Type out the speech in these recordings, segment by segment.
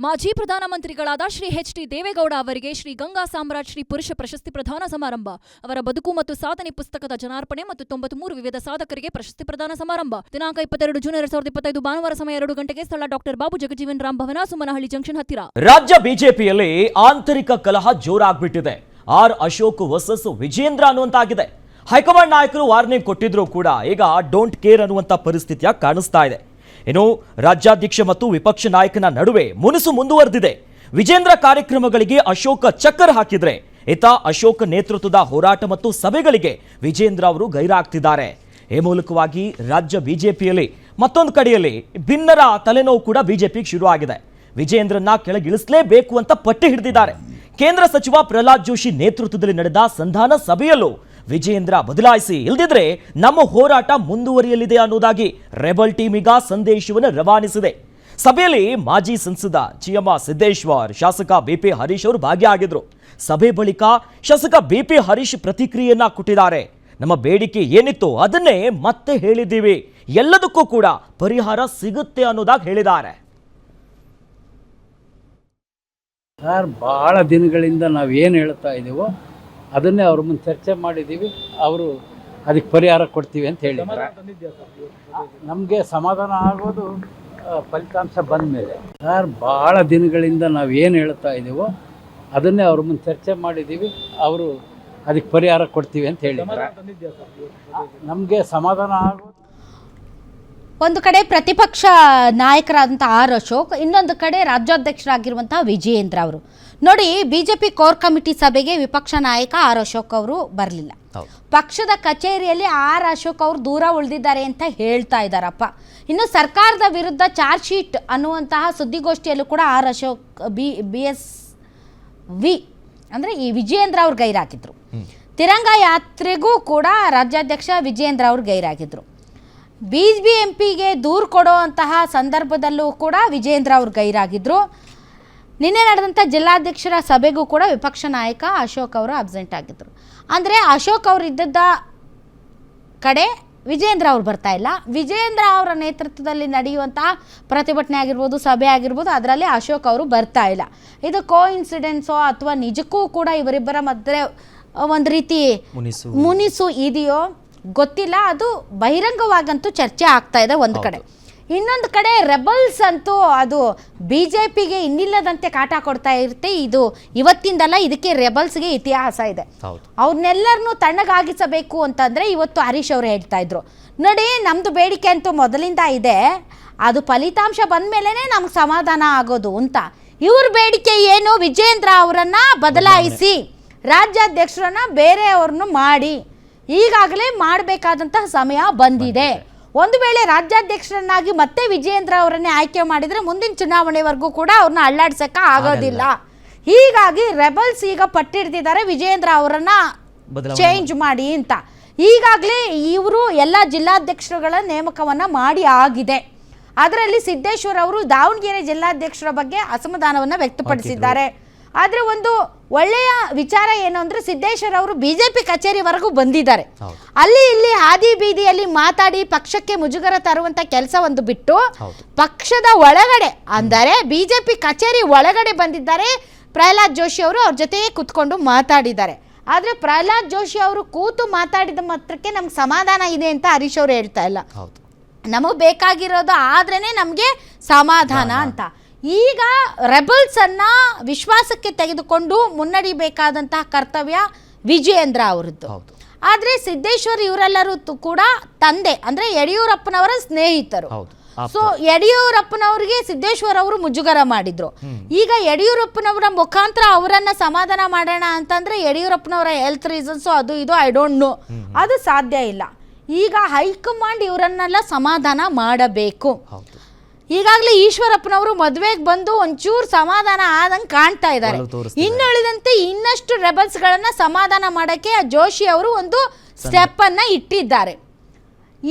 ಮಾಜಿ ಪ್ರಧಾನಮಂತ್ರಿಗಳಾದ ಶ್ರೀ ಎಚ್.ಡಿ. ದೇವೇಗೌಡ ಅವರಿಗೆ ಶ್ರೀ ಗಂಗಾ ಸಾಮ್ರಾಟ್ ಶ್ರೀ ಪುರುಷ ಪ್ರಶಸ್ತಿ ಪ್ರದಾನ ಸಮಾರಂಭ. ಅವರ ಬದುಕು ಮತ್ತು ಸಾಧನೆ ಪುಸ್ತಕದ ಜನಾರ್ಪಣೆ ಮತ್ತು 93 ವಿವಿಧ ಸಾಧಕರಿಗೆ ಪ್ರಶಸ್ತಿ ಪ್ರದಾನ ಸಮಾರಂಭ. ದಿನಾಂಕ 22 ಜೂನ್ 2025 ಭಾನುವಾರ ಸಮಯ 2 ಗಂಟೆಗೆ. ಸ್ಥಳ ಡಾಕ್ಟರ್ ಬಾಬು ಜಗಜೀವನ್ ರಾಮ್ ಭವನ, ಸುಮನಹಳ್ಳಿ ಜಂಕ್ಷನ್ ಹತ್ತಿರ. ರಾಜ್ಯ ಬಿಜೆಪಿಯಲ್ಲಿ ಆಂತರಿಕ ಕಲಹ ಜೋರಾಗ್ಬಿಟ್ಟಿದೆ. ಆರ್ ಅಶೋಕ್ ವರ್ಸಸ್ ವಿಜೇಂದ್ರ ಅನ್ನುವಂತಾಗಿದೆ. ಹೈಕಮಾಂಡ್ ನಾಯಕರು ವಾರ್ನಿಂಗ್ ಕೊಟ್ಟಿದ್ರು ಕೂಡ ಈಗ ಡೋಂಟ್ ಕೇರ್ ಅನ್ನುವಂತ ಪರಿಸ್ಥಿತಿಯ ಕಾಣಿಸ್ತಾ ಇದೆ. ಇನ್ನು ರಾಜ್ಯಾಧ್ಯಕ್ಷ ಮತ್ತು ವಿಪಕ್ಷ ನಾಯಕನ ನಡುವೆ ಮುನಿಸು ಮುಂದುವರೆದಿದೆ. ವಿಜೇಂದ್ರ ಕಾರ್ಯಕ್ರಮಗಳಿಗೆ ಅಶೋಕ್ ಚಕ್ಕರ್ ಹಾಕಿದ್ರೆ ಇತ್ತ ಅಶೋಕ್ ನೇತೃತ್ವದ ಹೋರಾಟ ಮತ್ತು ಸಭೆಗಳಿಗೆ ವಿಜೇಂದ್ರ ಅವರು ಗೈರಾಗ್ತಿದ್ದಾರೆ. ಈ ಮೂಲಕವಾಗಿ ರಾಜ್ಯ ಬಿಜೆಪಿಯಲ್ಲಿ ಮತ್ತೊಂದು ಕಡೆಯಲ್ಲಿ ಭಿನ್ನರ ತಲೆನೋವು ಕೂಡ ಬಿಜೆಪಿಗೆ ಶುರು ಆಗಿದೆ. ವಿಜೇಂದ್ರನ್ನ ಕೆಳಗಿಳಿಸಲೇಬೇಕು ಅಂತ ಪಟ್ಟಿ ಹಿಡಿದಿದ್ದಾರೆ. ಕೇಂದ್ರ ಸಚಿವ ಪ್ರಹ್ಲಾದ್ ಜೋಶಿ ನೇತೃತ್ವದಲ್ಲಿ ನಡೆದ ಸಂಧಾನ ಸಭೆಯಲ್ಲೂ ವಿಜೇಂದ್ರ ಬದಲಾಯಿಸಿ ಇಲ್ದಿದ್ರೆ ನಮ್ಮ ಹೋರಾಟ ಮುಂದುವರಿಯಲಿದೆ ಅನ್ನೋದಾಗಿ ರೆಬಲ್ ಟೀಮ್ ಈಗ ಸಂದೇಶವನ್ನು ರವಾನಿಸಿದೆ. ಸಭೆಯಲ್ಲಿ ಮಾಜಿ ಸಂಸದ ಚಿಯಮ್ಮ ಸಿದ್ದೇಶ್ವರ್, ಶಾಸಕ ಬಿಪಿ ಹರೀಶ್ ಅವರು ಭಾಗಿಯಾಗಿದ್ರು. ಸಭೆ ಬಳಿಕ ಶಾಸಕ ಬಿಪಿ ಹರೀಶ್ ಪ್ರತಿಕ್ರಿಯೆಯನ್ನ ಕೊಟ್ಟಿದ್ದಾರೆ. ನಮ್ಮ ಬೇಡಿಕೆ ಏನಿತ್ತು ಅದನ್ನೇ ಮತ್ತೆ ಹೇಳಿದ್ದೀವಿ, ಎಲ್ಲದಕ್ಕೂ ಕೂಡ ಪರಿಹಾರ ಸಿಗುತ್ತೆ ಅನ್ನೋದಾಗಿ ಹೇಳಿದ್ದಾರೆ. ಸರ್, ಭಾಳ ದಿನಗಳಿಂದ ನಾವು ಏನು ಹೇಳ್ತಾ ಇದ್ದೀವೋ ಅದನ್ನೇ ಅವ್ರ ಮುಂದೆ ಚರ್ಚೆ ಮಾಡಿದ್ದೀವಿ. ಅವರು ಅದಕ್ಕೆ ಪರಿಹಾರ ಕೊಡ್ತೀವಿ ಅಂತ ಹೇಳಿದ್ದಾರೆ. ನಮಗೆ ಸಮಾಧಾನ ಆಗೋದು ಫಲಿತಾಂಶ ಬಂದ ಮೇಲೆ. ಸರ್, ಭಾಳ ದಿನಗಳಿಂದ ನಾವು ಏನು ಹೇಳ್ತಾ ಇದ್ದೀವೋ ಅದನ್ನೇ ಅವ್ರ ಮುಂದೆ ಚರ್ಚೆ ಮಾಡಿದ್ದೀವಿ. ಅವರು ಅದಕ್ಕೆ ಪರಿಹಾರ ಕೊಡ್ತೀವಿ ಅಂತ ಹೇಳಿದ್ದಾರೆ. ನಮಗೆ ಸಮಾಧಾನ ಆಗೋದು. ಒಂದು ಕಡೆ ಪ್ರತಿಪಕ್ಷ ನಾಯಕರಾದಂಥ ಆರ್ ಅಶೋಕ್, ಇನ್ನೊಂದು ಕಡೆ ರಾಜ್ಯಾಧ್ಯಕ್ಷರಾಗಿರುವಂತಹ ವಿಜಯೇಂದ್ರ ಅವರು. ನೋಡಿ, ಬಿಜೆಪಿ ಕೋರ್ ಕಮಿಟಿ ಸಭೆಗೆ ವಿಪಕ್ಷ ನಾಯಕ ಆರ್ ಅಶೋಕ್ ಅವರು ಬರಲಿಲ್ಲ. ಪಕ್ಷದ ಕಚೇರಿಯಲ್ಲಿ ಆರ್ ಅಶೋಕ್ ಅವರು ದೂರ ಉಳಿದಿದ್ದಾರೆ ಅಂತ ಹೇಳ್ತಾ ಇದ್ದಾರಪ್ಪ. ಇನ್ನು ಸರ್ಕಾರದ ವಿರುದ್ಧ ಚಾರ್ಜ್ ಶೀಟ್ ಅನ್ನುವಂತಹ ಸುದ್ದಿಗೋಷ್ಠಿಯಲ್ಲೂ ಕೂಡ ಆರ್ ಅಶೋಕ್ BSV ಅಂದರೆ ಈ ವಿಜಯೇಂದ್ರ ಅವ್ರು ಗೈರಾಗಿದ್ರು. ತಿರಂಗ ಯಾತ್ರೆಗೂ ಕೂಡ ರಾಜ್ಯಾಧ್ಯಕ್ಷ ವಿಜಯೇಂದ್ರ ಅವರು ಗೈರಾಗಿದ್ರು. BBMPಗೆ ದೂರು ಕೊಡುವಂತಹ ಸಂದರ್ಭದಲ್ಲೂ ಕೂಡ ವಿಜೇಂದ್ರ ಅವರು ಗೈರಾಗಿದ್ದರು. ನಿನ್ನೆ ನಡೆದಂಥ ಜಿಲ್ಲಾಧ್ಯಕ್ಷರ ಸಭೆಗೂ ಕೂಡ ವಿಪಕ್ಷ ನಾಯಕ ಅಶೋಕ್ ಅವರು ಅಬ್ಸೆಂಟ್ ಆಗಿದ್ದರು. ಅಂದರೆ ಅಶೋಕ್ ಅವರು ಇದ್ದದ್ದ ಕಡೆ ವಿಜೇಂದ್ರ ಅವರು ಬರ್ತಾ ಇಲ್ಲ. ವಿಜೇಂದ್ರ ಅವರ ನೇತೃತ್ವದಲ್ಲಿ ನಡೆಯುವಂತಹ ಪ್ರತಿಭಟನೆ ಆಗಿರ್ಬೋದು, ಸಭೆ ಆಗಿರ್ಬೋದು, ಅದರಲ್ಲಿ ಅಶೋಕ್ ಅವರು ಬರ್ತಾ ಇಲ್ಲ. ಇದು ಕೋಇನ್ಸಿಡೆನ್ಸೋ ಅಥವಾ ನಿಜಕ್ಕೂ ಕೂಡ ಇವರಿಬ್ಬರ ಮಧ್ಯೆ ಒಂದು ರೀತಿ ಮುನಿಸು ಇದೆಯೋ ಗೊತ್ತಿಲ್ಲ. ಅದು ಬಹಿರಂಗವಾಗಂತೂ ಚರ್ಚೆ ಆಗ್ತಾ ಇದೆ ಒಂದು ಕಡೆ. ಇನ್ನೊಂದು ಕಡೆ ರೆಬಲ್ಸ್ ಅಂತೂ ಅದು BJPಗೆ ಇನ್ನಿಲ್ಲದಂತೆ ಕಾಟ ಕೊಡ್ತಾ ಇರುತ್ತೆ. ಇದು ಇವತ್ತಿಂದಲ್ಲ, ಇದಕ್ಕೆ ರೆಬಲ್ಸ್ಗೆ ಇತಿಹಾಸ ಇದೆ. ಅವ್ರನ್ನೆಲ್ಲರನ್ನೂ ತಣ್ಣಗಾಗಿಸಬೇಕು ಅಂತಂದರೆ ಇವತ್ತು ಹರೀಶ್ ಅವರು ಹೇಳ್ತಾ ಇದ್ರು, ನೋಡಿ ನಮ್ಮದು ಬೇಡಿಕೆ ಅಂತೂ ಮೊದಲಿಂದ ಇದೆ, ಅದು ಫಲಿತಾಂಶ ಬಂದ ಮೇಲೇ ನಮ್ಗೆ ಸಮಾಧಾನ ಆಗೋದು ಅಂತ. ಇವ್ರ ಬೇಡಿಕೆ ಏನು? ವಿಜೇಂದ್ರ ಅವರನ್ನು ಬದಲಾಯಿಸಿ ರಾಜ್ಯಾಧ್ಯಕ್ಷರನ್ನ ಬೇರೆಯವ್ರನ್ನು ಮಾಡಿ, ಈಗಾಗಲೇ ಮಾಡಬೇಕಾದಂತಹ ಸಮಯ ಬಂದಿದೆ. ಒಂದು ವೇಳೆ ರಾಜ್ಯಾಧ್ಯಕ್ಷರನ್ನಾಗಿ ಮತ್ತೆ ವಿಜೇಂದ್ರ ಅವರನ್ನೇ ಆಯ್ಕೆ ಮಾಡಿದರೆ ಮುಂದಿನ ಚುನಾವಣೆವರೆಗೂ ಕೂಡ ಅವ್ರನ್ನ ಅಲ್ಲಾಡ್ಸಕ್ಕೆ ಆಗೋದಿಲ್ಲ. ಹೀಗಾಗಿ ರೆಬಲ್ಸ್ ಈಗ ಪಟ್ಟಿಡ್ತಿದ್ದಾರೆ ವಿಜೇಂದ್ರ ಅವರನ್ನ ಚೇಂಜ್ ಮಾಡಿ ಅಂತ. ಈಗಾಗಲೇ ಇವರು ಎಲ್ಲ ಜಿಲ್ಲಾಧ್ಯಕ್ಷರುಗಳ ನೇಮಕವನ್ನು ಮಾಡಿ ಆಗಿದೆ. ಅದರಲ್ಲಿ ಸಿದ್ದೇಶ್ವರ್ ಅವರು ದಾವಣಗೆರೆ ಜಿಲ್ಲಾಧ್ಯಕ್ಷರ ಬಗ್ಗೆ ಅಸಮಾಧಾನವನ್ನು ವ್ಯಕ್ತಪಡಿಸಿದ್ದಾರೆ. ಆದರೆ ಒಂದು ಒಳ್ಳೆಯ ವಿಚಾರ ಏನು ಅಂದರೆ, ಸಿದ್ದೇಶ್ವರ್ ಅವರು BJP ಕಚೇರಿವರೆಗೂ ಬಂದಿದ್ದಾರೆ. ಅಲ್ಲಿ ಇಲ್ಲಿ ಹಾದಿ ಬೀದಿಯಲ್ಲಿ ಮಾತಾಡಿ ಪಕ್ಷಕ್ಕೆ ಮುಜುಗರ ತರುವಂಥ ಕೆಲಸ ಒಂದು ಬಿಟ್ಟು ಪಕ್ಷದ ಒಳಗಡೆ ಅಂದರೆ BJP ಕಚೇರಿ ಒಳಗಡೆ ಬಂದಿದ್ದಾರೆ. ಪ್ರಹ್ಲಾದ್ ಜೋಶಿ ಅವರು ಅವ್ರ ಜೊತೆ ಕೂತ್ಕೊಂಡು ಮಾತಾಡಿದ್ದಾರೆ. ಆದರೆ ಪ್ರಹ್ಲಾದ್ ಜೋಶಿ ಅವರು ಕೂತು ಮಾತಾಡಿದ ಮಾತ್ರಕ್ಕೆ ನಮ್ಗೆ ಸಮಾಧಾನ ಇದೆ ಅಂತ ಹರೀಶ್ ಅವರು ಹೇಳ್ತಾ ಇಲ್ಲ. ನಮಗೆ ಬೇಕಾಗಿರೋದು ಆದ್ರೇ ನಮಗೆ ಸಮಾಧಾನ ಅಂತ. ಈಗ ರೆಬಲ್ಸನ್ನು ವಿಶ್ವಾಸಕ್ಕೆ ತೆಗೆದುಕೊಂಡು ಮುನ್ನಡಿಬೇಕಾದಂತಹ ಕರ್ತವ್ಯ ವಿಜಯೇಂದ್ರ ಅವರದ್ದು. ಆದರೆ ಸಿದ್ದೇಶ್ವರ್ ಇವರೆಲ್ಲರೂ ಕೂಡ ತಂದೆ ಅಂದರೆ ಯಡಿಯೂರಪ್ಪನವರ ಸ್ನೇಹಿತರು. ಸೊ ಯಡಿಯೂರಪ್ಪನವರಿಗೆ ಸಿದ್ದೇಶ್ವರ್ ಅವರು ಮುಜುಗರ ಮಾಡಿದ್ರು. ಈಗ ಯಡಿಯೂರಪ್ಪನವರ ಮುಖಾಂತರ ಅವರನ್ನ ಸಮಾಧಾನ ಮಾಡೋಣ ಅಂತಂದ್ರೆ ಯಡಿಯೂರಪ್ಪನವರ ಹೆಲ್ತ್ ರೀಸನ್ಸು ಅದು ಇದು ಐ ಡೋಂಟ್ ನೋ, ಅದು ಸಾಧ್ಯ ಇಲ್ಲ. ಈಗ ಹೈಕಮಾಂಡ್ ಇವರನ್ನೆಲ್ಲ ಸಮಾಧಾನ ಮಾಡಬೇಕು. ಈಗಾಗಲೇ ಈಶ್ವರಪ್ಪನವರು ಮದುವೆಗೆ ಬಂದು ಒಂಚೂರು ಸಮಾಧಾನ ಆದಂಗೆ ಕಾಣ್ತಾ ಇದ್ದಾರೆ. ಇನ್ನುಳಿದಂತೆ ಇನ್ನಷ್ಟು ರೆಬಲ್ಸ್ಗಳನ್ನು ಸಮಾಧಾನ ಮಾಡೋಕ್ಕೆ ಜೋಶಿ ಅವರು ಒಂದು ಸ್ಟೆಪ್ಪನ್ನು ಇಟ್ಟಿದ್ದಾರೆ.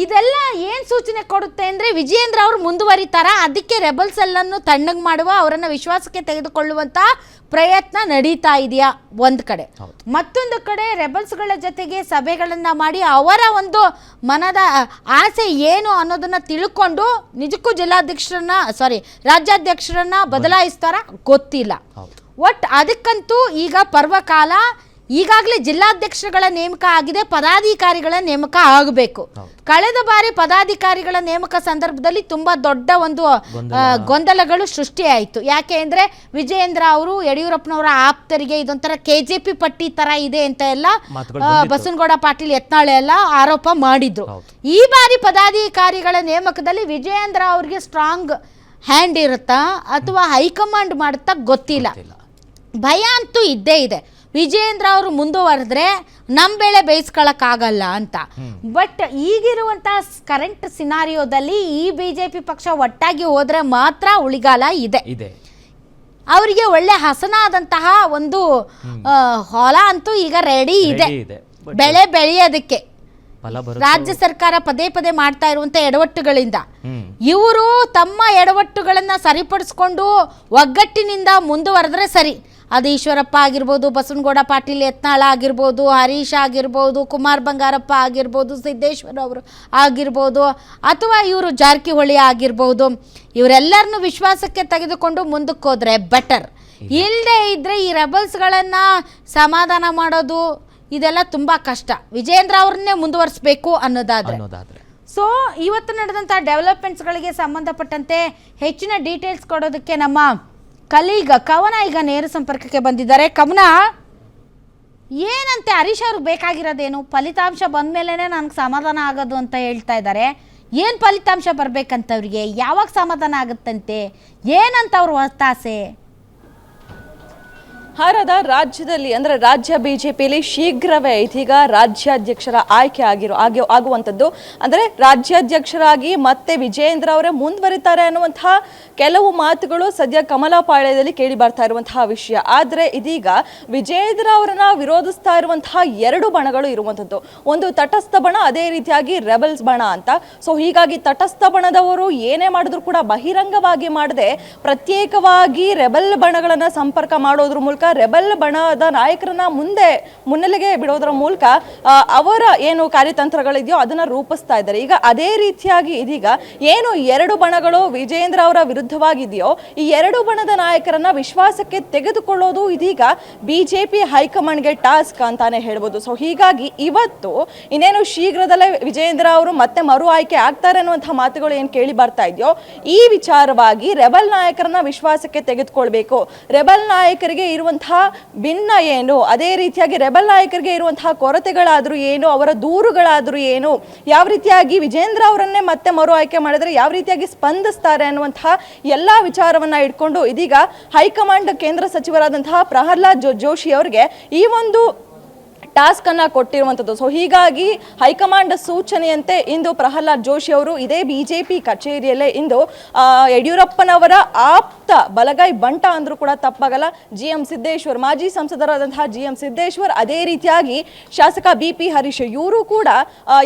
ಇದೆಲ್ಲ ಏನು ಸೂಚನೆ ಕೊಡುತ್ತೆ ಅಂದರೆ ವಿಜಯೇಂದ್ರ ಅವರು ಮುಂದುವರಿತಾರ, ಅದಕ್ಕೆ ರೆಬಲ್ಸ್ ಎಲ್ಲನ್ನು ತಣ್ಣಗೆ ಮಾಡುವ, ಅವರನ್ನು ವಿಶ್ವಾಸಕ್ಕೆ ತೆಗೆದುಕೊಳ್ಳುವಂಥ ಪ್ರಯತ್ನ ನಡೀತಾ ಇದೆಯಾ ಒಂದು ಕಡೆ. ಮತ್ತೊಂದು ಕಡೆ ರೆಬಲ್ಸ್ಗಳ ಜೊತೆಗೆ ಸಭೆಗಳನ್ನು ಮಾಡಿ ಅವರ ಒಂದು ಮನದ ಆಸೆ ಏನು ಅನ್ನೋದನ್ನು ತಿಳ್ಕೊಂಡು ನಿಜಕ್ಕೂ ರಾಜ್ಯಾಧ್ಯಕ್ಷರನ್ನ ಬದಲಾಯಿಸ್ತಾರ ಗೊತ್ತಿಲ್ಲ. ಒಟ್ಟು ಅದಕ್ಕಂತೂ ಈಗ ಪರ್ವಕಾಲ, ಈಗಾಗಲೇ ಜಿಲ್ಲಾಧ್ಯಕ್ಷರುಗಳ ನೇಮಕ ಆಗಿದೆ, ಪದಾಧಿಕಾರಿಗಳ ನೇಮಕ ಆಗಬೇಕು. ಕಳೆದ ಬಾರಿ ಪದಾಧಿಕಾರಿಗಳ ನೇಮಕ ಸಂದರ್ಭದಲ್ಲಿ ತುಂಬ ದೊಡ್ಡ ಒಂದು ಗೊಂದಲಗಳು ಸೃಷ್ಟಿಯಾಯಿತು. ಯಾಕೆ ಅಂದರೆ ವಿಜಯೇಂದ್ರ ಅವರು ಯಡಿಯೂರಪ್ಪನವರ ಆಪ್ತರಿಗೆ ಇದೊಂಥರ KJP ಪಟ್ಟಿ ಥರ ಇದೆ ಅಂತ ಎಲ್ಲ ಬಸನಗೌಡ ಪಾಟೀಲ್ ಯತ್ನಾಳೆ ಎಲ್ಲ ಆರೋಪ ಮಾಡಿದ್ರು. ಈ ಬಾರಿ ಪದಾಧಿಕಾರಿಗಳ ನೇಮಕದಲ್ಲಿ ವಿಜಯೇಂದ್ರ ಅವ್ರಿಗೆ ಸ್ಟ್ರಾಂಗ್ ಹ್ಯಾಂಡ್ ಇರುತ್ತಾ ಅಥವಾ ಹೈಕಮಾಂಡ್ ಮಾಡುತ್ತಾ ಗೊತ್ತಿಲ್ಲ. ಭಯ ಅಂತೂ ಇದ್ದೇ ಇದೆ, ವಿಜಯೇಂದ್ರ ಅವರು ಮುಂದುವರೆದ್ರೆ ನಮ್ಮ ಬೆಳೆ ಬೇಯಿಸ್ಕೊಳ್ಳೋಕ್ಕಾಗಲ್ಲ ಅಂತ. ಬಟ್ ಈಗಿರುವಂಥ ಕರೆಂಟ್ ಸಿನಾರಿಯೋದಲ್ಲಿ ಈ BJP ಪಕ್ಷ ಒಟ್ಟಾಗಿ ಹೋದರೆ ಮಾತ್ರ ಉಳಿಗಾಲ ಇದೆ. ಅವರಿಗೆ ಒಳ್ಳೆ ಹಸನಾದಂತಹ ಒಂದು ಹೊಲ ಅಂತೂ ಈಗ ರೆಡಿ ಇದೆ ಬೆಳೆ ಬೆಳೆಯೋದಕ್ಕೆ. ರಾಜ್ಯ ಸರ್ಕಾರ ಪದೇ ಪದೇ ಮಾಡ್ತಾ ಇರುವಂಥ ಎಡವಟ್ಟುಗಳಿಂದ ಇವರು ತಮ್ಮ ಎಡವಟ್ಟುಗಳನ್ನು ಸರಿಪಡಿಸ್ಕೊಂಡು ಒಗ್ಗಟ್ಟಿನಿಂದ ಮುಂದುವರೆದ್ರೆ ಸರಿ. ಅದು ಈಶ್ವರಪ್ಪ ಆಗಿರ್ಬೋದು, ಬಸನಗೌಡ ಪಾಟೀಲ್ ಯತ್ನಾಳ ಆಗಿರ್ಬೋದು, ಹರೀಶ್ ಆಗಿರ್ಬೋದು, ಕುಮಾರ್ ಬಂಗಾರಪ್ಪ ಆಗಿರ್ಬೋದು, ಸಿದ್ದೇಶ್ವರ್ ಅವರು ಆಗಿರ್ಬೋದು, ಅಥವಾ ಇವರು ಜಾರಕಿಹೊಳಿ ಆಗಿರ್ಬೋದು, ಇವರೆಲ್ಲರನ್ನು ವಿಶ್ವಾಸಕ್ಕೆ ತೆಗೆದುಕೊಂಡು ಮುಂದಕ್ಕೆ ಹೋದರೆ ಬೆಟರ್. ಇಲ್ಲದೆ ಇದ್ದರೆ ಈ ರೆಬಲ್ಸ್ಗಳನ್ನು ಸಮಾಧಾನ ಮಾಡೋದು ಇದೆಲ್ಲ ತುಂಬ ಕಷ್ಟ. ವಿಜಯೇಂದ್ರ ಅವ್ರನ್ನೇ ಮುಂದುವರಿಸಬೇಕು ಅನ್ನೋದಾದರೆ. ಸೊ ಇವತ್ತು ನಡೆದಂಥ ಡೆವಲಪ್ಮೆಂಟ್ಸ್ಗಳಿಗೆ ಸಂಬಂಧಪಟ್ಟಂತೆ ಹೆಚ್ಚಿನ ಡೀಟೇಲ್ಸ್ ಕೊಡೋದಕ್ಕೆ ನಮ್ಮ ಕವನ ಈಗ ನೇರ ಸಂಪರ್ಕಕ್ಕೆ ಬಂದಿದ್ದಾರೆ. ಕವನ, ಏನಂತೆ ಹರೀಶ್ ಅವ್ರಿಗೆ ಬೇಕಾಗಿರೋದೇನು? ಫಲಿತಾಂಶ ಬಂದ ಮೇಲೇ ನನಗೆ ಸಮಾಧಾನ ಆಗೋದು ಅಂತ ಹೇಳ್ತಾ ಇದ್ದಾರೆ. ಏನು ಫಲಿತಾಂಶ ಬರಬೇಕಂತವ್ರಿಗೆ? ಯಾವಾಗ ಸಮಾಧಾನ ಆಗುತ್ತಂತೆ? ಏನಂತ ಅವ್ರ ಒತ್ತಾಸೆ? ರಾಜ್ಯದಲ್ಲಿ ಅಂದರೆ ರಾಜ್ಯ BJPಯಲ್ಲಿ ಶೀಘ್ರವೇ ಇದೀಗ ರಾಜ್ಯಾಧ್ಯಕ್ಷರ ಆಯ್ಕೆ ಆಗುವಂಥದ್ದು. ಅಂದರೆ ರಾಜ್ಯಾಧ್ಯಕ್ಷರಾಗಿ ಮತ್ತೆ ವಿಜಯೇಂದ್ರ ಅವರೇ ಮುಂದುವರಿತಾರೆ ಅನ್ನುವಂತಹ ಕೆಲವು ಮಾತುಗಳು ಸದ್ಯ ಕಮಲಪಾಳ್ಯದಲ್ಲಿ ಕೇಳಿ ಬರ್ತಾ ಇರುವಂತಹ ವಿಷಯ. ಆದರೆ ಇದೀಗ ವಿಜಯೇಂದ್ರ ಅವರನ್ನ ವಿರೋಧಿಸ್ತಾ ಇರುವಂತಹ ಎರಡು ಬಣಗಳು ಇರುವಂಥದ್ದು. ಒಂದು ತಟಸ್ಥ ಬಣ, ಅದೇ ರೀತಿಯಾಗಿ ರೆಬಲ್ಸ್ ಬಣ ಅಂತ. ಸೊ ಹೀಗಾಗಿ ತಟಸ್ಥ ಬಣದವರು ಏನೇ ಮಾಡಿದ್ರು ಕೂಡ ಬಹಿರಂಗವಾಗಿ ಮಾಡದೆ ಪ್ರತ್ಯೇಕವಾಗಿ ರೆಬಲ್ ಬಣಗಳನ್ನ ಸಂಪರ್ಕ ಮಾಡೋದ್ರ ಮೂಲಕ, ರೆಬಲ್ ಬಣದ ನಾಯಕರನ್ನ ಮುನ್ನೆಲೆಗೆ ಬಿಡೋದ್ರ ಮೂಲಕ ಅವರ ಏನು ಕಾರ್ಯತಂತ್ರಗಳಿದೆಯೋ ಅದನ್ನ ರೂಪಿಸ್ತಾ ಇದ್ದಾರೆ. ಈಗ ಅದೇ ರೀತಿಯಾಗಿ ಇದೀಗ ಏನು ಎರಡು ಬಣಗಳು ವಿಜಯೇಂದ್ರ ಅವರ ವಿರುದ್ಧವಾಗಿದೆಯೋ ಈ ಎರಡು ಬಣದ ನಾಯಕರನ್ನ ವಿಶ್ವಾಸಕ್ಕೆ ತೆಗೆದುಕೊಳ್ಳೋದು ಇದೀಗ BJP ಹೈಕಮಾಂಡ್ಗೆ ಟಾಸ್ಕ್ ಅಂತಾನೆ ಹೇಳ್ಬೋದು. ಸೊ ಹೀಗಾಗಿ ಇವತ್ತು ಇನ್ನೇನು ಶೀಘ್ರದಲ್ಲೇ ವಿಜಯೇಂದ್ರ ಅವರು ಮತ್ತೆ ಮರು ಆಯ್ಕೆ ಆಗ್ತಾರೆ ಅನ್ನುವಂತಹ ಮಾತುಗಳು ಏನು ಕೇಳಿ ಬರ್ತಾ ಇದೆಯೋ ಈ ವಿಚಾರವಾಗಿ ರೆಬಲ್ ನಾಯಕರನ್ನ ವಿಶ್ವಾಸಕ್ಕೆ ತೆಗೆದುಕೊಳ್ಬೇಕು. ರೆಬಲ್ ನಾಯಕರಿಗೆ ಇರುವಂತಹ ಭಿನ್ನ ಏನು, ಅದೇ ರೀತಿಯಾಗಿ ರೆಬಲ್ ನಾಯಕರಿಗೆ ಇರುವಂತಹ ಕೊರತೆಗಳಾದ್ರೂ ಏನು, ಅವರ ದೂರುಗಳಾದ್ರೂ ಏನು, ಯಾವ ರೀತಿಯಾಗಿ ವಿಜೇಂದ್ರ ಅವರನ್ನೇ ಮತ್ತೆ ಮರು ಆಯ್ಕೆ ಮಾಡಿದ್ರೆ ಯಾವ ರೀತಿಯಾಗಿ ಸ್ಪಂದಿಸ್ತಾರೆ ಅನ್ನುವಂತಹ ಎಲ್ಲ ವಿಚಾರವನ್ನ ಇಟ್ಕೊಂಡು ಇದೀಗ ಹೈಕಮಾಂಡ್ ಕೇಂದ್ರ ಸಚಿವರಾದಂತಹ ಪ್ರಹ್ಲಾದ್ ಜೋಶಿ ಅವರಿಗೆ ಈ ಒಂದು ಟಾಸ್ಕ್ ಅನ್ನ ಕೊಟ್ಟಿರುವಂಥದ್ದು. ಸೊ ಹೀಗಾಗಿ ಹೈಕಮಾಂಡ್ ಸೂಚನೆಯಂತೆ ಇಂದು ಪ್ರಹ್ಲಾದ್ ಜೋಶಿ ಅವರು ಇದೇ BJP ಕಚೇರಿಯಲ್ಲೇ ಇಂದು ಯಡಿಯೂರಪ್ಪನವರ ಆಪ್ತ ಬಲಗೈ ಬಂಟ ಅಂದ್ರೂ ಕೂಡ ತಪ್ಪಾಗಲ್ಲ GM ಸಿದ್ದೇಶ್ವರ್, ಮಾಜಿ ಸಂಸದರಾದಂತಹ GM ಸಿದ್ದೇಶ್ವರ್, ಅದೇ ರೀತಿಯಾಗಿ ಶಾಸಕ BP ಹರೀಶ್ ಇವರು ಕೂಡ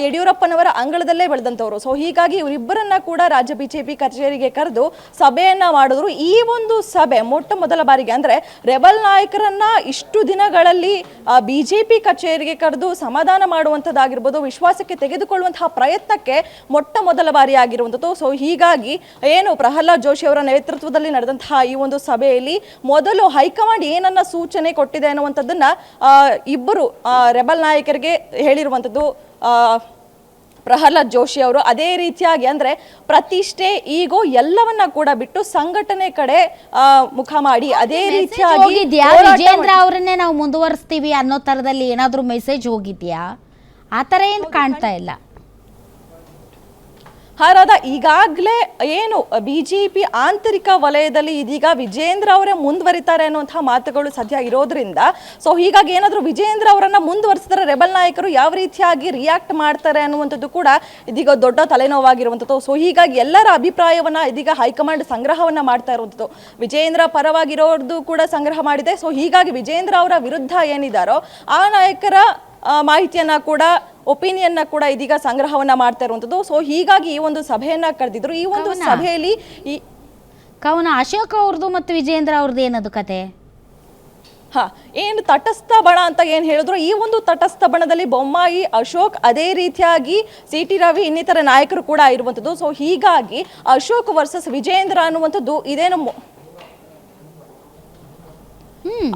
ಯಡಿಯೂರಪ್ಪನವರ ಅಂಗಳದಲ್ಲೇ ಬೆಳೆದಂಥವ್ರು. ಸೊ ಹೀಗಾಗಿ ಇವರಿಬ್ಬರನ್ನ ಕೂಡ ರಾಜ್ಯ BJP ಕಚೇರಿಗೆ ಕರೆದು ಸಭೆಯನ್ನ ಮಾಡಿದ್ರು. ಈ ಒಂದು ಸಭೆ ಮೊಟ್ಟ ಮೊದಲ ಬಾರಿಗೆ ಅಂದ್ರೆ ರೆಬಲ್ ನಾಯಕರನ್ನ ಇಷ್ಟು ದಿನಗಳಲ್ಲಿ BJP ಕಚೇರಿಗೆ ಕರೆದು ಸಮಾಧಾನ ಮಾಡುವಂಥದ್ದಾಗಿರ್ಬೋದು, ವಿಶ್ವಾಸಕ್ಕೆ ತೆಗೆದುಕೊಳ್ಳುವಂತಹ ಪ್ರಯತ್ನಕ್ಕೆ ಮೊಟ್ಟ ಮೊದಲ ಬಾರಿ ಆಗಿರುವಂಥದ್ದು. ಸೊ ಹೀಗಾಗಿ ಏನು ಪ್ರಹ್ಲಾದ್ ಜೋಶಿ ಅವರ ನೇತೃತ್ವದಲ್ಲಿ ನಡೆದಂತಹ ಈ ಒಂದು ಸಭೆಯಲ್ಲಿ ಮೊದಲು ಹೈಕಮಾಂಡ್ ಏನನ್ನ ಸೂಚನೆ ಕೊಟ್ಟಿದೆ ಅನ್ನುವಂಥದ್ದನ್ನ ಇಬ್ಬರು ರೆಬಲ್ ನಾಯಕರಿಗೆ ಹೇಳಿರುವಂಥದ್ದು ಪ್ರಹ್ಲಾದ್ ಜೋಶಿ ಅವರು. ಅದೇ ರೀತಿಯಾಗಿ ಅಂದ್ರೆ ಪ್ರತಿಷ್ಠೆ ಈಗೋ ಎಲ್ಲವನ್ನ ಕೂಡ ಬಿಟ್ಟು ಸಂಘಟನೆ ಕಡೆ ಮುಖ ಮಾಡಿ ಅದೇ ರೀತಿಯಾಗಿ ವಿಜೇಂದ್ರ ಅವರನ್ನೇ ನಾವು ಮುಂದುವರಿಸ್ತೀವಿ ಅನ್ನೋ ತರದಲ್ಲಿ ಏನಾದ್ರೂ ಮೆಸೇಜ್ ಹೋಗಿದ್ಯಾ? ಆ ತರ ಏನು ಕಾಣ್ತಾ ಇಲ್ಲ. ಹಾರಾದ ಈಗಾಗಲೇ ಏನು BJP ಆಂತರಿಕ ವಲಯದಲ್ಲಿ ಇದೀಗ ವಿಜೇಂದ್ರ ಅವರೇ ಮುಂದುವರಿತಾರೆ ಅನ್ನುವಂತಹ ಮಾತುಗಳು ಸದ್ಯ ಇರೋದ್ರಿಂದ ಸೊ ಹೀಗಾಗಿ ಏನಾದರೂ ವಿಜೇಂದ್ರ ಅವರನ್ನ ಮುಂದುವರಿಸಿದ್ರೆ ರೆಬಲ್ ನಾಯಕರು ಯಾವ ರೀತಿಯಾಗಿ ರಿಯಾಕ್ಟ್ ಮಾಡ್ತಾರೆ ಅನ್ನುವಂಥದ್ದು ಕೂಡ ಇದೀಗ ದೊಡ್ಡ ತಲೆನೋವಾಗಿರುವಂಥದ್ದು. ಸೊ ಹೀಗಾಗಿ ಎಲ್ಲರ ಅಭಿಪ್ರಾಯವನ್ನ ಇದೀಗ ಹೈಕಮಾಂಡ್ ಸಂಗ್ರಹವನ್ನ ಮಾಡ್ತಾ ಇರುವಂಥದ್ದು. ವಿಜೇಂದ್ರ ಪರವಾಗಿರೋದು ಕೂಡ ಸಂಗ್ರಹ ಮಾಡಿದೆ. ಸೊ ಹೀಗಾಗಿ ವಿಜೇಂದ್ರ ಅವರ ವಿರುದ್ಧ ಏನಿದಾರೋ ಆ ನಾಯಕರ ಮಾಹಿತಿಯನ್ನ ಕೂಡ ಒಪಿನಿಯನ್ನ ಕೂಡ ಇದೀಗ ಸಂಗ್ರಹವನ್ನ ಮಾಡ್ತಾ ಇರುವಂಥದ್ದು. ಸೊ ಹೀಗಾಗಿ ಈ ಒಂದು ಸಭೆಯನ್ನ ಕರೆದಿದ್ರು. ಈ ಒಂದು ಸಭೆಯಲ್ಲಿ ಕವನ ಅಶೋಕ್ ಅವ್ರದ್ದು ಮತ್ತು ವಿಜೇಂದ್ರ ಅವ್ರದ್ದು ಏನದು ಕತೆ? ಏನು ತಟಸ್ಥ ಬಣ ಅಂತ ಏನು ಹೇಳಿದ್ರು, ಈ ಒಂದು ತಟಸ್ಥ ಬಣದಲ್ಲಿ ಬೊಮ್ಮಾಯಿ, ಅಶೋಕ್, ಅದೇ ರೀತಿಯಾಗಿ CT ರವಿ ಇನ್ನಿತರ ನಾಯಕರು ಕೂಡ ಇರುವಂಥದ್ದು. ಸೊ ಹೀಗಾಗಿ ಅಶೋಕ್ ವರ್ಸಸ್ ವಿಜೇಂದ್ರ ಅನ್ನುವಂಥದ್ದು ಇದೇನು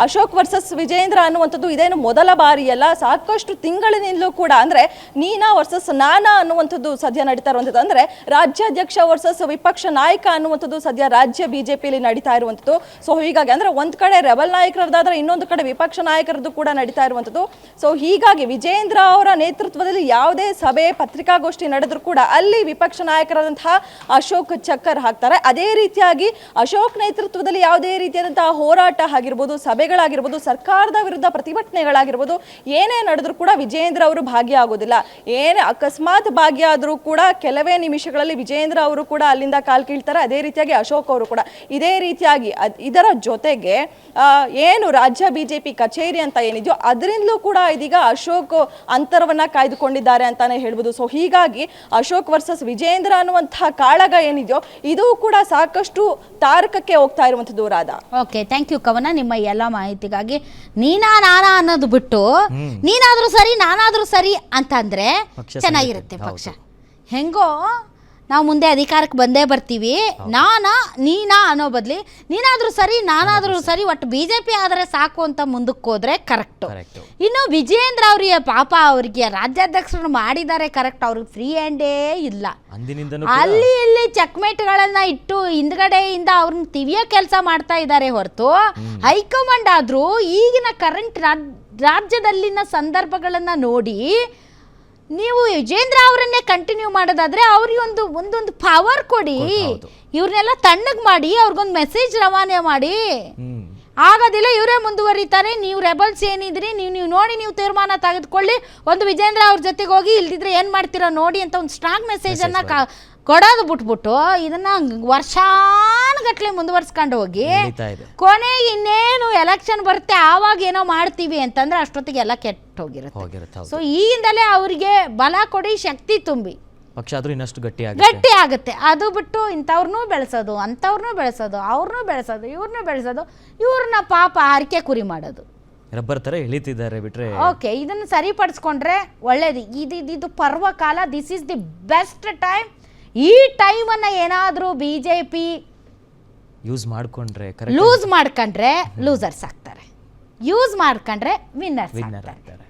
ಅಶೋಕ್ ವರ್ಸಸ್ ವಿಜೇಂದ್ರ ಅನ್ನುವಂಥದ್ದು ಇದೇನು ಮೊದಲ ಬಾರಿಯಲ್ಲ, ಸಾಕಷ್ಟು ತಿಂಗಳಿನಿಂದಲೂ ಕೂಡ ಅಂದ್ರೆ ನೀನಾ ವರ್ಸಸ್ ನಾನಾ ಅನ್ನುವಂಥದ್ದು ಸದ್ಯ ನಡೀತಾ ಇರುವಂಥದ್ದು. ಅಂದ್ರೆ ರಾಜ್ಯಾಧ್ಯಕ್ಷ ವರ್ಸಸ್ ವಿಪಕ್ಷ ನಾಯಕ ಅನ್ನುವಂಥದ್ದು ಸದ್ಯ ರಾಜ್ಯ ಬಿಜೆಪಿಯಲ್ಲಿ ನಡೀತಾ ಇರುವಂಥದ್ದು. ಸೊ ಹೀಗಾಗಿ ಅಂದ್ರೆ ಒಂದ್ ಕಡೆ ರೆಬಲ್ ನಾಯಕರದಾದ್ರೆ ಇನ್ನೊಂದು ಕಡೆ ವಿಪಕ್ಷ ನಾಯಕರದ್ದು ಕೂಡ ನಡೀತಾ ಇರುವಂಥದ್ದು. ಸೊ ಹೀಗಾಗಿ ವಿಜೇಂದ್ರ ಅವರ ನೇತೃತ್ವದಲ್ಲಿ ಯಾವುದೇ ಸಭೆ ಪತ್ರಿಕಾಗೋಷ್ಠಿ ನಡೆದ್ರು ಕೂಡ ಅಲ್ಲಿ ವಿಪಕ್ಷ ನಾಯಕರಾದಂತಹ ಅಶೋಕ್ ಚಕ್ಕರ್ ಹಾಕ್ತಾರೆ. ಅದೇ ರೀತಿಯಾಗಿ ಅಶೋಕ್ ನೇತೃತ್ವದಲ್ಲಿ ಯಾವುದೇ ರೀತಿಯಾದಂತಹ ಹೋರಾಟ ಆಗಿರ್ಬೋದು, ಸಭೆಗಳಾಗಿರ್ಬೋದು, ಸರ್ಕಾರದ ವಿರುದ್ಧ ಪ್ರತಿಭಟನೆಗಳಾಗಿರ್ಬೋದು, ಏನೇ ನಡೆದ್ರು ಕೂಡ ವಿಜೇಂದ್ರ ಅವರು ಭಾಗಿಯಾಗೋದಿಲ್ಲ. ಏನೇ ಅಕಸ್ಮಾತ್ ಭಾಗಿಯಾದರೂ ಕೂಡ ಕೆಲವೇ ನಿಮಿಷಗಳಲ್ಲಿ ವಿಜೇಂದ್ರ ಅವರು ಕೂಡ ಅಲ್ಲಿಂದ ಕಾಲ್ ಕೀಳ್ತಾರೆ. ಅದೇ ರೀತಿಯಾಗಿ ಅಶೋಕ್ ಅವರು ಕೂಡ ಇದೇ ರೀತಿಯಾಗಿ ಇದರ ಜೊತೆಗೆ ಏನು ರಾಜ್ಯ ಬಿಜೆಪಿ ಕಚೇರಿ ಅಂತ ಏನಿದೆಯೋ ಅದರಿಂದಲೂ ಕೂಡ ಇದೀಗ ಅಶೋಕ್ ಅಂತರವನ್ನ ಕಾಯ್ದುಕೊಂಡಿದ್ದಾರೆ ಅಂತಾನೆ ಹೇಳ್ಬೋದು. ಸೊ ಹೀಗಾಗಿ ಅಶೋಕ್ ವರ್ಸಸ್ ವಿಜೇಂದ್ರ ಅನ್ನುವಂತಹ ಕಾಳಗ ಏನಿದೆಯೋ ಇದು ಕೂಡ ಸಾಕಷ್ಟು ತಾರಕಕ್ಕೆ ಹೋಗ್ತಾ ಇರುವಂಥದ್ದು. ರಾಧಾ, ಓಕೆ, ಥ್ಯಾಂಕ್ ಯು ಕವನ ನಿಮ್ಮ ಎಲ್ಲ ಮಾಹಿತಿಗಾಗಿ. ನೀನಾ ನಾನಾ ಅನ್ನೋದು ಬಿಟ್ಟು ನೀನಾದ್ರೂ ಸರಿ ನಾನಾದ್ರೂ ಸರಿ ಅಂತಂದ್ರೆ ಚೆನ್ನಾಗಿರುತ್ತೆ ಪಕ್ಷ. ಹೆಂಗೋ ನಾವು ಮುಂದೆ ಅಧಿಕಾರಕ್ಕೆ ಬಂದೇ ಬರ್ತೀವಿ, ನೀನಾ ಅನ್ನೋ ಬದಲಿ ನೀನಾದ್ರೂ ಸರಿ ನಾನಾದ್ರೂ ಸರಿ, ಒಟ್ಟು ಬಿಜೆಪಿ ಆದರೆ ಸಾಕು ಅಂತ ಮುಂದಕ್ಕೆ ಹೋದ್ರೆ ಕರೆಕ್ಟು. ಇನ್ನು ವಿಜೇಂದ್ರ ಅವರಿಗೆ ಪಾಪ ಅವರಿಗೆ ರಾಜ್ಯಾಧ್ಯಕ್ಷರು ಮಾಡಿದ್ದಾರೆ ಕರೆಕ್ಟ್, ಅವ್ರಿಗೆ ಫ್ರೀ ಹ್ಯಾಂಡೇ ಇಲ್ಲ. ಅಲ್ಲಿ ಇಲ್ಲಿ ಚೆಕ್ಮೇಟ್ಗಳನ್ನ ಇಟ್ಟು ಹಿಂದ್ಗಡೆಯಿಂದ ಅವ್ರನ್ನ ತಿವಿಯೋ ಕೆಲಸ ಮಾಡ್ತಾ ಇದ್ದಾರೆ ಹೊರತು ಹೈಕಮಾಂಡ್ ಆದ್ರೂ ಈಗಿನ ಕರೆಂಟ್ ರಾಜ್ಯದಲ್ಲಿನ ಸಂದರ್ಭಗಳನ್ನ ನೋಡಿ ನೀವು ವಿಜೇಂದ್ರ ಅವರನ್ನೇ ಕಂಟಿನ್ಯೂ ಮಾಡೋದಾದ್ರೆ ಅವ್ರಿಗೆ ಒಂದೊಂದು ಪವರ್ ಕೊಡಿ, ಇವ್ರನ್ನೆಲ್ಲ ತಣ್ಣಗೆ ಮಾಡಿ ಅವ್ರಿಗೊಂದು ಮೆಸೇಜ್ ರವಾನೆ ಮಾಡಿ. ಆಗೋದಿಲ್ಲ, ಇವರೇ ಮುಂದುವರಿತಾರೆ. ನೀವು ರೆಬಲ್ಸ್ ಏನಿದ್ರಿ ನೀವು ನೋಡಿ, ನೀವು ತೀರ್ಮಾನ ತೆಗೆದುಕೊಳ್ಳಿ, ಒಂದು ವಿಜೇಂದ್ರ ಅವ್ರ ಜೊತೆಗೆ ಹೋಗಿ, ಇಲ್ದಿದ್ರೆ ಏನು ಮಾಡ್ತೀರಾ ನೋಡಿ ಅಂತ ಒಂದು ಸ್ಟ್ರಾಂಗ್ ಮೆಸೇಜನ್ನು ಕೊಡೋದು ಬಿಟ್ಬಿಟ್ಟು ಇದನ್ನ ವರ್ಷಾನುಗಟ್ಲೆ ಮುಂದುವರ್ಸ್ಕೊಂಡು ಹೋಗಿ ಕೊನೆಗೆ ಇನ್ನೇನು ಎಲೆಕ್ಷನ್ ಬರುತ್ತೆ ಆವಾಗ ಏನೋ ಮಾಡ್ತೀವಿ ಅಂತಂದ್ರೆ ಅಷ್ಟೊತ್ತಿಗೆ ಎಲ್ಲ ಕೆಟ್ಟ ಹೋಗಿರುತ್ತೆ. ಸೊ ಈಗಿಂದಲೇ ಅವರಿಗೆ ಬಲ ಕೊಡಿ, ಶಕ್ತಿ ತುಂಬಿ, ಪಕ್ಷ ಆದ್ರೂ ಇನ್ನಷ್ಟು ಗಟ್ಟಿ ಆಗುತ್ತೆ. ಅದು ಬಿಟ್ಟು ಇಂಥವ್ರನ್ನೂ ಬೆಳೆಸೋದು, ಅಂಥವ್ರನ್ನೂ ಬೆಳೆಸೋದು, ಅವ್ರನ್ನೂ ಬೆಳೆಸೋದು, ಇವ್ರನ್ನೂ ಬೆಳೆಸೋದು, ಇವ್ರನ್ನ ಪಾಪ ಹರಕೆ ಕುರಿ ಮಾಡೋದು, ರಬ್ಬರ್ ತರ ಎಳಿತಿದ್ದಾರೆ ಬಿಟ್ರೆ. ಓಕೆ, ಇದನ್ನು ಸರಿಪಡಿಸ್ಕೊಂಡ್ರೆ ಒಳ್ಳೇದು. ಇದು ಪರ್ವಕಾಲ, this is the best time. ಈ ಟೈಮನ್ನು ಏನಾದರೂ ಬಿಜೆಪಿ ಲೂಸ್ ಮಾಡ್ಕೊಂಡ್ರೆ ಲೂಸರ್ಸ್ ಆಗ್ತಾರೆ, ಯೂಸ್ ಮಾಡ್ಕೊಂಡ್ರೆ ವಿನ್ನರ್ಸ್ ಆಗ್ತಾರೆ.